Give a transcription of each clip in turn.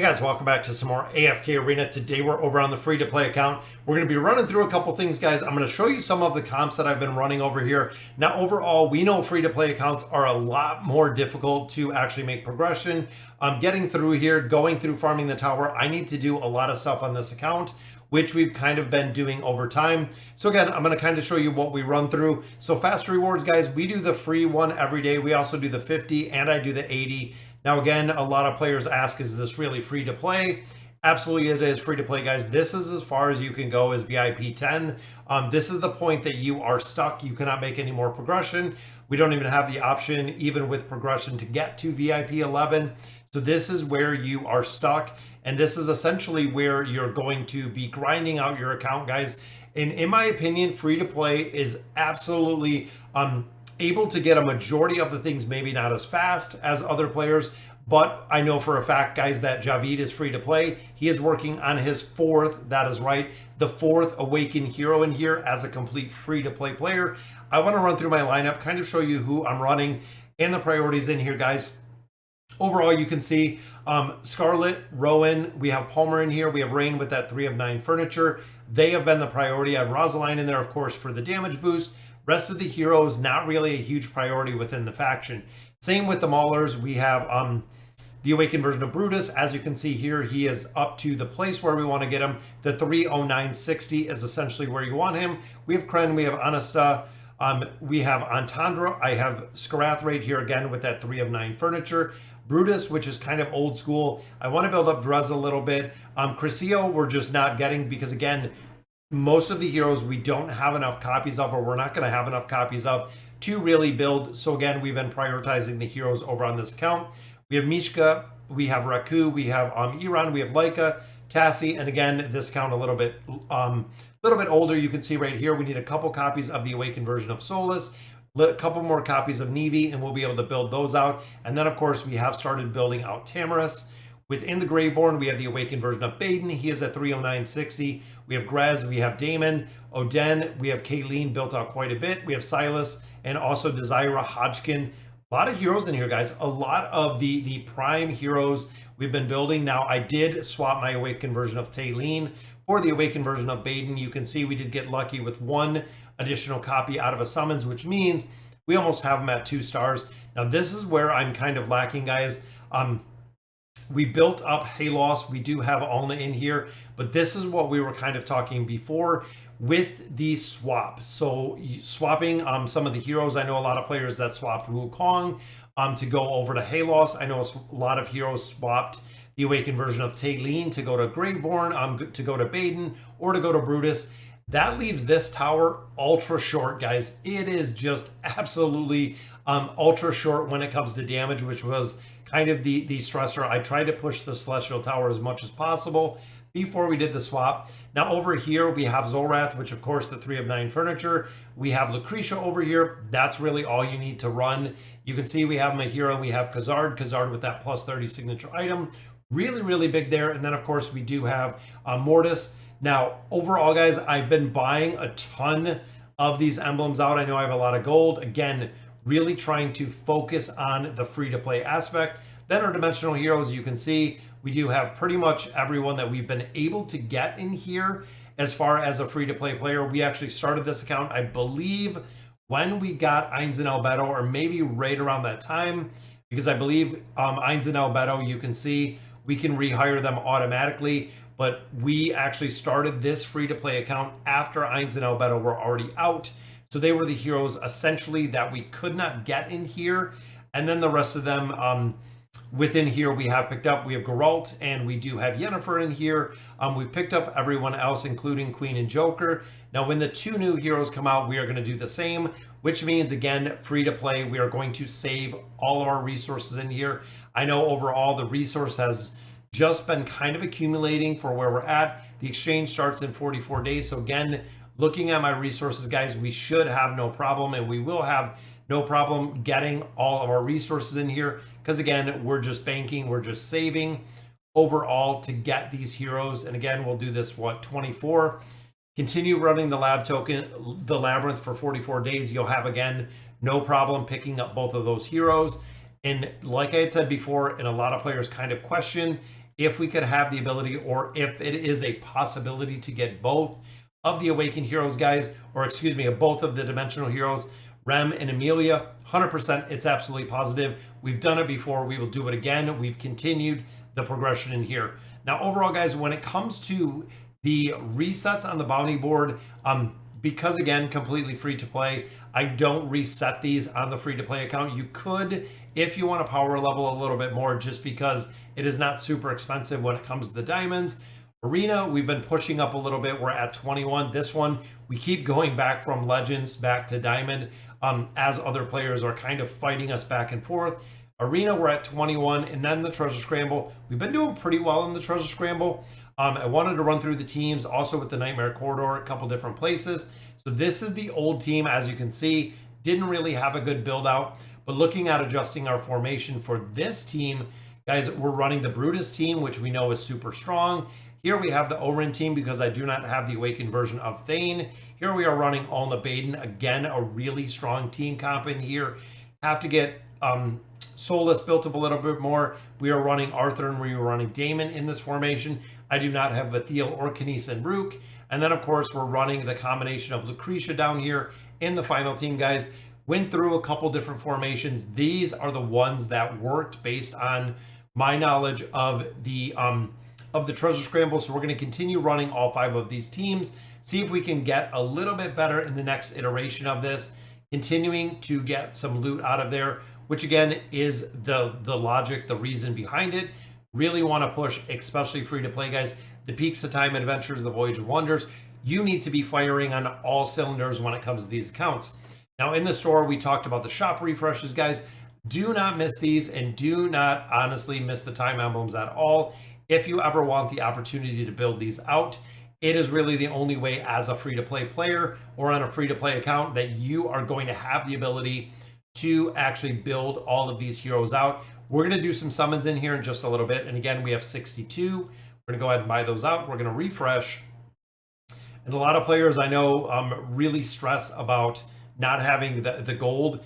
Guys, welcome back to some more AFK Arena. Today we're over on the free-to-play account. We're going to be running through a couple things, guys. I'm going to show you some of the comps that I've been running over here. Now, overall, we know free-to-play accounts are a lot more difficult to actually make progression. Getting through here, going through farming the tower, I need to do a lot of stuff on this account, which we've kind of been doing over time. So again, I'm going to kind of show you what we run through. So fast rewards, guys, we do the free one every day. We also do the 50 and I do the 80. Now, again, a lot of players ask, is this really free to play? Absolutely, it is free to play, guys. This is as far as you can go as VIP 10. This is the point that you are stuck. You cannot make any more progression. We don't even have the option, even with progression, to get to VIP 11. So this is where you are stuck. And this is essentially where you're going to be grinding out your account, guys. And in my opinion, free to play is absolutely able to get a majority of the things, maybe not as fast as other players, but I know for a fact, guys, that Javid is free to play. He is working on his fourth, that is right, the fourth Awakened hero in here as a complete free to play player. I want to run through my lineup, kind of show you who I'm running and the priorities in here, guys. Overall, you can see Scarlet, Rowan, we have Palmer in here, we have Rain with that 3 of 9 furniture. They have been the priority. I have Rosaline in there, of course, for the damage boost. Rest of the heroes, not really a huge priority within the faction. Same with the Maulers. We have the Awakened version of Brutus. As you can see here, he is up to the place where we want to get him. The 30960 is essentially where you want him. We have Kren, we have Anasta, we have Antandra. I have Skarath right here again with that 3 of 9 furniture. Brutus, which is kind of old school. I want to build up Drez a little bit. Crisio, we're just not getting because, again, most of the heroes we don't have enough copies of, or we're not going to have enough copies of to really build. So again, we've been prioritizing the heroes over on this account. We have Mishka, we have Raku, we have Iran, we have Laika, Tassie, and again, this account a little bit older. You can see right here, we need a couple copies of the Awakened version of Solus, a couple more copies of Nevi, and we'll be able to build those out. And then, of course, we have started building out Tamaris. Within the Greyborn, we have the Awakened version of Baden. He is at 30960. We have Grez, we have Damon, Oden, we have Kayleen built out quite a bit. We have Silas, and also Desira, Hodgkin. A lot of heroes in here, guys. A lot of the prime heroes we've been building. Now, I did swap my Awakened version of Taylene for the Awakened version of Baden. You can see we did get lucky with one additional copy out of a summons, which means we almost have them at 2 stars. Now, this is where I'm kind of lacking, guys. We built up Halos. We do have Alna in here, but this is what we were kind of talking before with the swap. So swapping some of the heroes. I know a lot of players that swapped Wukong to go over to Halos. I know a lot of heroes swapped the Awakened version of Taylene to go to Greyborn, to go to Baden, or to go to Brutus. That leaves this tower ultra short, guys. It is just absolutely ultra short when it comes to damage, which was kind of the stressor. I tried to push the Celestial Tower as much as possible before we did the swap. Now over here, we have Zolrath, which of course the 3 of 9 furniture. We have Lucretia over here. That's really all you need to run. You can see we have Mahira, we have Khazard with that plus 30 signature item. Really, really big there. And then of course we do have Mortis. Now overall, guys, I've been buying a ton of these emblems out. I know I have a lot of gold. Again, really trying to focus on the free-to-play aspect. Then our dimensional heroes, you can see we do have pretty much everyone that we've been able to get in here as far as a free-to-play player. We actually started this account, I believe, when we got Ainz and Albedo, or maybe right around that time, because I believe Ainz and Albedo, you can see we can rehire them automatically, but we actually started this free-to-play account after Ainz and Albedo were already out. So they were the heroes essentially that we could not get in here. And then the rest of them within here we have picked up. We have Geralt and we do have Yennefer in here. We've picked up everyone else, including Queen and Joker. Now, when the 2 new heroes come out, we are going to do the same, which means, again, free to play. We are going to save all of our resources in here. I know overall the resource has just been kind of accumulating for where we're at. The exchange starts in 44 days. So again, looking at my resources, guys, we should have no problem, and we will have no problem getting all of our resources in here because, again, we're just banking, we're just saving overall to get these heroes. And again, we'll do this, 24. Continue running the lab token, the labyrinth for 44 days. You'll have, again, no problem picking up both of those heroes. And like I had said before, and a lot of players kind of question, if we could have the ability, or if it is a possibility, to get both of the Awakened Heroes, guys, or excuse me, of both of the Dimensional Heroes, Rem and Amelia. 100%, it's absolutely positive. We've done it before. We will do it again. We've continued the progression in here. Now, overall, guys, when it comes to the resets on the bounty board, because again, completely free to play, I don't reset these on the free to play account. You could, if you want to power level a little bit more, just because it is not super expensive when it comes to the diamonds. Arena, we've been pushing up a little bit. We're at 21. This one, we keep going back from Legends back to Diamond, as other players are kind of fighting us back and forth. Arena, we're at 21. And then the Treasure Scramble, we've been doing pretty well in the Treasure Scramble. I wanted to run through the teams, also with the Nightmare Corridor, a couple different places. So this is the old team, as you can see. Didn't really have a good build out. But looking at adjusting our formation for this team, guys, we're running the Brutus team, which we know is super strong. Here we have the Orin team because I do not have the Awakened version of Thane. Here we are running Alna Baden. Again, a really strong team comp in here. Have to get Solus built up a little bit more. We are running Arthur and we are running Damon in this formation. I do not have Vathiel or Kanice and Rook. And then, of course, we're running the combination of Lucretia down here in the final team, guys. Went through a couple different formations. These are the ones that worked based on my knowledge of the Treasure Scramble. So we're going to continue running all 5 of these teams, see if we can get a little bit better in the next iteration of this, continuing to get some loot out of there, which again is the logic, the reason behind it. Really want to push, especially free to play, guys, the Peaks of Time Adventures, the Voyage of Wonders. You need to be firing on all cylinders when it comes to these accounts. Now in the store, we talked about the shop refreshes, guys. Do not miss these, and do not honestly miss the time emblems at all. If you ever want the opportunity to build these out, it is really the only way as a free-to-play player or on a free-to-play account that you are going to have the ability to actually build all of these heroes out. We're going to do some summons in here in just a little bit. And again, we have 62. We're going to go ahead and buy those out. We're going to refresh. And a lot of players I know really stress about not having the gold.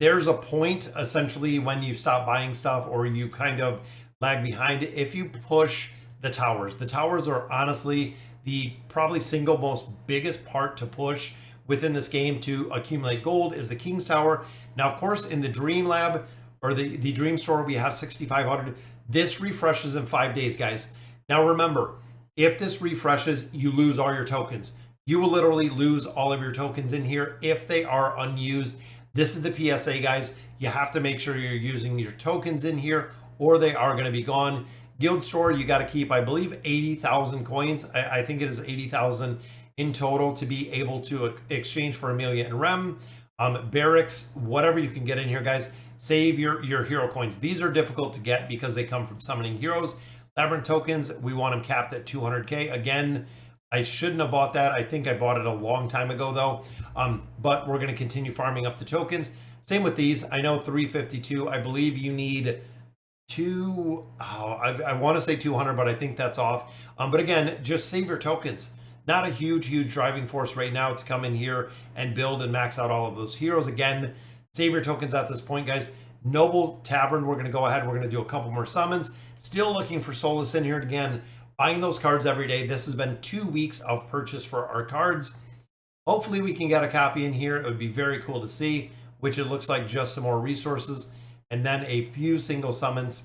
There's a point essentially when you stop buying stuff or you kind of lag behind. If you push the towers are honestly the probably single most biggest part to push within this game to accumulate gold is the King's Tower. Now, of course, in the Dream Lab or the Dream Store, we have 6,500. This refreshes in 5 days, guys. Now, remember, if this refreshes, you lose all your tokens. You will literally lose all of your tokens in here if they are unused. This is the PSA, guys. You have to make sure you're using your tokens in here or they are going to be gone. Guild Store, you got to keep, I believe, 80,000 coins. I think it is 80,000 in total to be able to exchange for Amelia and Rem. Barracks, whatever you can get in here, guys. Save your hero coins. These are difficult to get because they come from summoning heroes. Labyrinth tokens, we want them capped at 200k. Again, I shouldn't have bought that. I think I bought it a long time ago though. But we're going to continue farming up the tokens. Same with these. I know 352. I believe you need I want to say 200, but I think that's off. But again, just save your tokens. Not a huge driving force right now to come in here and build and max out all of those heroes. Again, save your tokens at this point, guys. Noble Tavern, we're going to go ahead. We're going to do a couple more summons. Still looking for Solus in here again. Buying those cards every day. This has been 2 weeks of purchase for our cards. Hopefully we can get a copy in here. It would be very cool to see, which it looks like just some more resources and then a few single summons.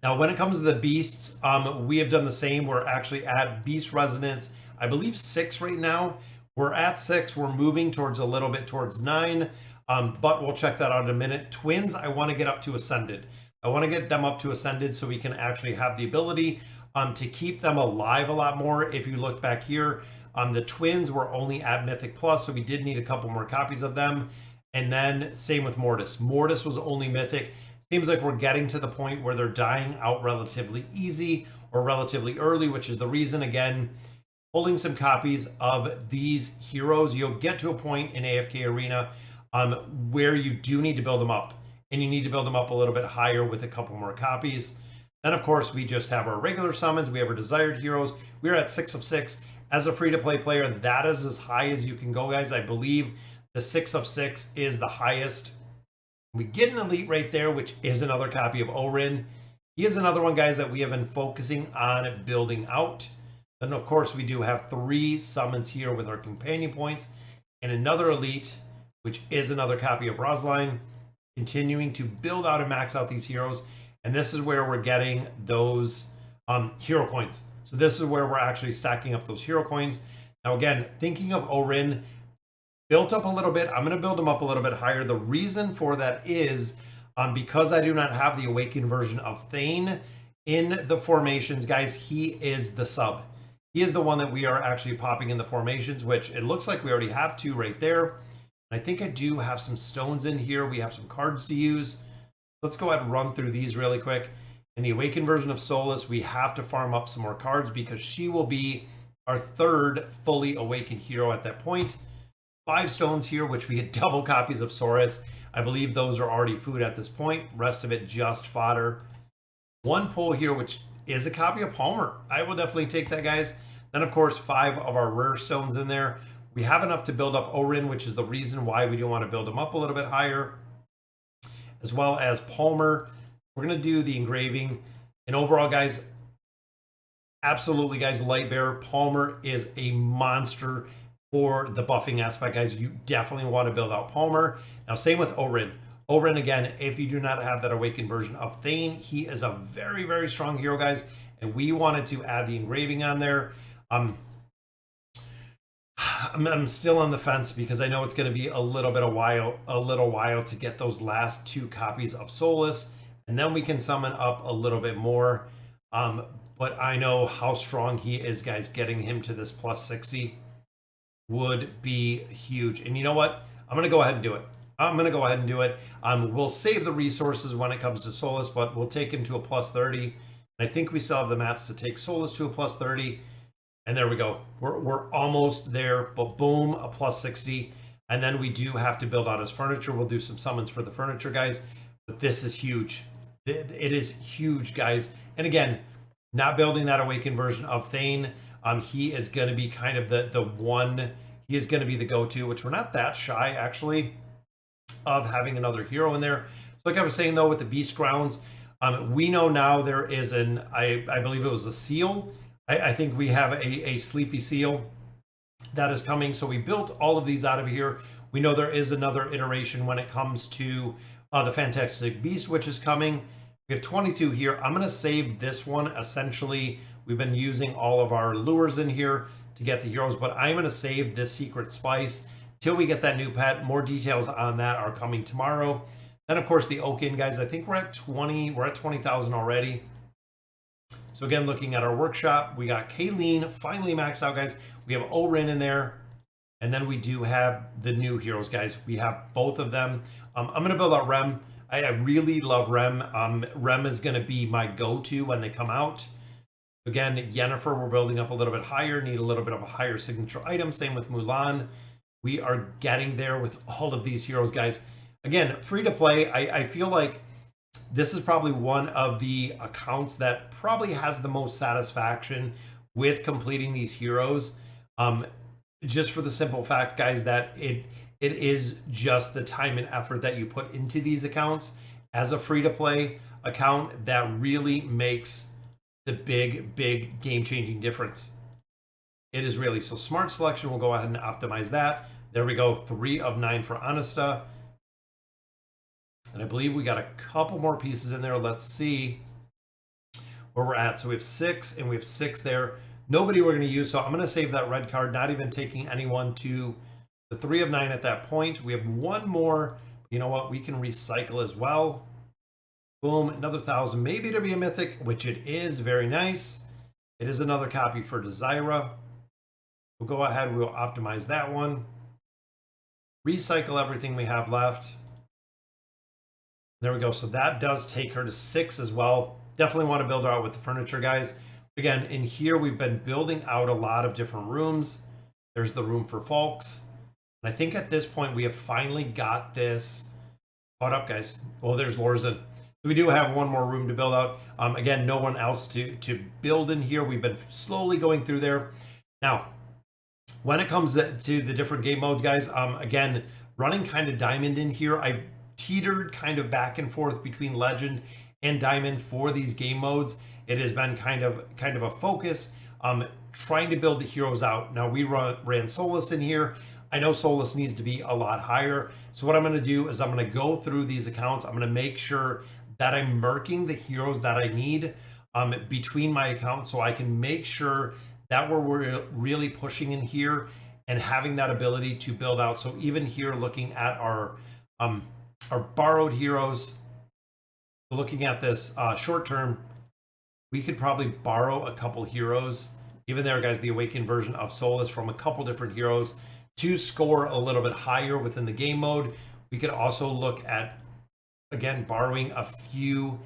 Now, when it comes to the beasts, we have done the same. We're actually at Beast Resonance, I believe 6 right now. We're at 6. We're moving towards a little bit towards 9, but we'll check that out in a minute. Twins, I want to get up to Ascended. I want to get them up to Ascended so we can actually have the ability to keep them alive a lot more. If you look back here, the twins were only at Mythic Plus, so we did need a couple more copies of them. And then same with Mortis. Mortis was only Mythic. Seems like we're getting to the point where they're dying out relatively easy or relatively early, which is the reason, again, pulling some copies of these heroes. You'll get to a point in AFK Arena where you do need to build them up. And you need to build them up a little bit higher with a couple more copies. Then, of course, we just have our regular summons. We have our desired heroes. We're at 6 of 6. As a free-to-play player, that is as high as you can go, guys. I believe the 6 of 6 is the highest. We get an elite right there, which is another copy of Orin. He is another one, guys, that we have been focusing on building out. And of course, we do have 3 summons here with our companion points and another elite, which is another copy of Rosaline, continuing to build out and max out these heroes. And this is where we're getting those hero coins. So this is where we're actually stacking up those hero coins. Now, again, thinking of Orin, built up a little bit. I'm going to build him up a little bit higher. The reason for that is because I do not have the awakened version of Thane in the formations, guys. He is the sub. He is the one that we are actually popping in the formations, which it looks like we already have 2 right there. I think I do have some stones in here. We have some cards to use. Let's go ahead and run through these really quick. In the awakened version of Solus, we have to farm up some more cards because she will be our 3rd fully awakened hero at that point. 5 stones here, which we get double copies of Saurus. I believe those are already food at this point. Rest of it just fodder. 1 pull here, which is a copy of Palmer. I will definitely take that, guys. Then, of course, 5 of our rare stones in there. We have enough to build up Orin, which is the reason why we do want to build him up a little bit higher, as well as Palmer. We're going to do the engraving. And overall, guys, absolutely, guys, Lightbearer, Palmer is a monster for the buffing aspect, guys. You definitely want to build out Palmer. Now, same with Orin. Orin, again, if you do not have that awakened version of Thane, he is a very, very strong hero, guys. And we wanted to add the engraving on there. I'm still on the fence because I know it's going to be a little while to get those last 2 copies of Solus, and then we can summon up a little bit more. But I know how strong he is, guys. Getting him to this plus 60 would be huge. And you know what? I'm going to go ahead and do it. We'll save the resources when it comes to Solus, but we'll take him to a plus 30. And I think we still have the mats to take Solus to a plus 30. And there we go. We're almost there, but boom, a plus 60. And then we do have to build out his furniture. We'll do some summons for the furniture, guys. But this is huge. It is huge, guys. And again, not building that awakened version of Thane. He is going to be kind of the one. He is going to be the go-to, which we're not that shy, actually, of having another hero in there. So like I was saying, though, with the Beast Grounds, we know now there is I believe it was a seal. I think we have a sleepy seal that is coming. So we built all of these out of here. We know there is another iteration when it comes to the Fantastic Beast, which is coming. We have 22 here. I'm going to save this one. Essentially, we've been using all of our lures in here to get the heroes, but I'm going to save this secret spice till we get that new pet. More details on that are coming tomorrow. Then, of course, the Oaken, guys. I think we're at 20. We're at 20,000 already. So again, looking at our workshop, we got Kayleen finally maxed out, guys. We have Orin in there. And then we do have the new heroes, guys. We have both of them. I'm going to build out Rem. I really love Rem. Rem is going to be my go-to when they come out. Again, Yennefer, we're building up a little bit higher. Need a little bit of a higher signature item. Same with Mulan. We are getting there with all of these heroes, guys. Again, free to play. I feel like this is probably one of the accounts that probably has the most satisfaction with completing these heroes. Just for the simple fact, guys, that it is just the time and effort that you put into these accounts as a free-to-play account that really makes the big game-changing difference. It is really. So smart selection, we'll go ahead and optimize that. There we go, 3 of 9 for Honesta. And I believe we got a couple more pieces in there. Let's see where we're at. So we have 6 and we have 6 there. Nobody we're going to use, so I'm going to save that red card, not even taking anyone to the 3 of 9 at that point. We have 1 more. You know what? We can recycle as well. Boom, another 1,000. Maybe to be a mythic, which it is. Very nice. It is another copy for Desira. We'll go ahead. We'll optimize that one. Recycle everything we have left. There we go. So that does take her to 6 as well. Definitely want to build her out with the furniture, guys. Again, in here, we've been building out a lot of different rooms. There's the room for folks. And I think at this point, we have finally got this caught up, guys. Well, there's Lorzen. So we do have 1 more room to build out. Again, no one else to build in here. We've been slowly going through there. Now, when it comes to the different game modes, guys, again, running kind of diamond in here, I teetered kind of back and forth between legend and diamond for these game modes. It has been kind of a focus, trying to build the heroes out. Now we ran Solus in here. I know Solus needs to be a lot higher. So what I'm going to do is I'm going to go through these accounts. I'm going to make sure that I'm marking the heroes that I need between my accounts, so I can make sure that we're really pushing in here and having that ability to build out. So even here, looking at our borrowed heroes, looking at this short term, we could probably borrow a couple heroes. Even there, guys, the awakened version of Solus from a couple different heroes to score a little bit higher within the game mode. We could also look at, again, borrowing a few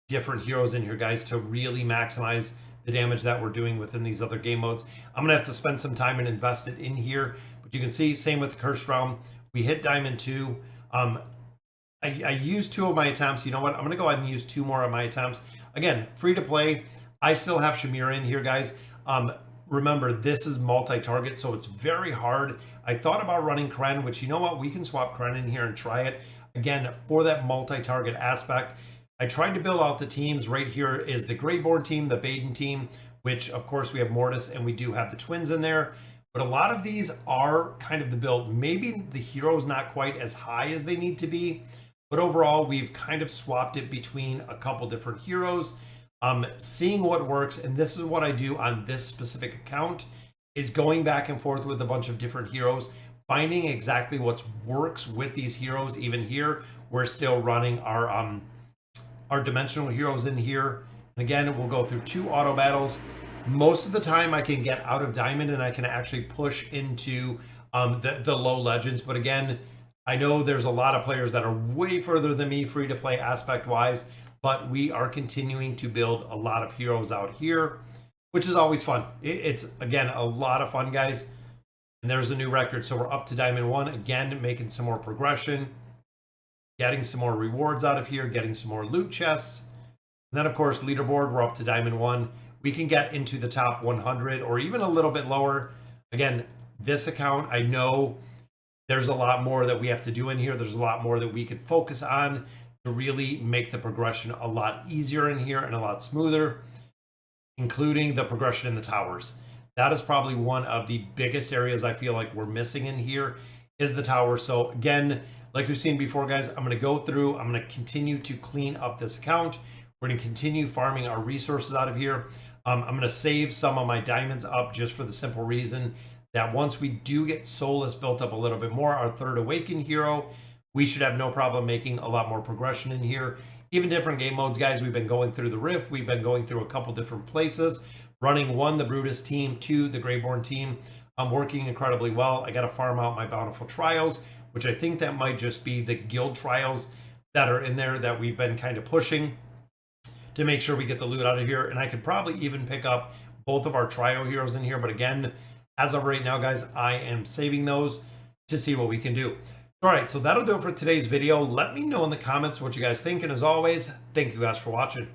different heroes in here, guys, to really maximize the damage that we're doing within these other game modes. I'm gonna have to spend some time and invest it in here, but you can see, same with the Cursed Realm. We hit Diamond 2. I used 2 of my attempts. You know what? I'm gonna go ahead and use 2 more of my attempts. Again, free to play. I still have Shamira in here, guys. Remember, this is multi-target, so it's very hard. I thought about running Kren, which, you know what? We can swap Kren in here and try it. Again, for that multi-target aspect. I tried to build out the teams. Right here is the Greyborn team, the Baden team, which of course we have Mortis and we do have the twins in there. But a lot of these are kind of the build. Maybe the hero's not quite as high as they need to be, but overall we've kind of swapped it between a couple different heroes, seeing what works. And this is what I do on this specific account, is going back and forth with a bunch of different heroes, finding exactly what works with these heroes. Even here, we're still running our dimensional heroes in here. And again, we'll go through 2 auto battles. Most of the time I can get out of diamond and I can actually push into the low legends. But again, I know there's a lot of players that are way further than me free to play aspect wise, but we are continuing to build a lot of heroes out here, which is always fun. It's, again, a lot of fun, guys. And there's a new record. So we're up to diamond 1, again, making some more progression, getting some more rewards out of here, getting some more loot chests. And then, of course, leaderboard, we're up to diamond 1. We can get into the top 100 or even a little bit lower. Again, this account, I know there's a lot more that we have to do in here. There's a lot more that we could focus on to really make the progression a lot easier in here and a lot smoother, including the progression in the towers. That is probably one of the biggest areas I feel like we're missing in here, is the tower. So again, like we've seen before, guys, I'm going to go through, I'm going to continue to clean up this account. We're going to continue farming our resources out of here. I'm going to save some of my diamonds up just for the simple reason that once we do get Solus built up a little bit more, our 3rd awakened hero, we should have no problem making a lot more progression in here. Even different game modes, guys. We've been going through the Rift. We've been going through a couple different places, running 1, the Brutus team, 2, the Greyborn team. I'm working incredibly well. I got to farm out my Bountiful Trials, which I think that might just be the guild trials that are in there that we've been kind of pushing to make sure we get the loot out of here. And I could probably even pick up both of our trio heroes in here. But again, as of right now, guys, I am saving those to see what we can do. All right, so that'll do it for today's video. Let me know in the comments what you guys think. And as always, thank you guys for watching.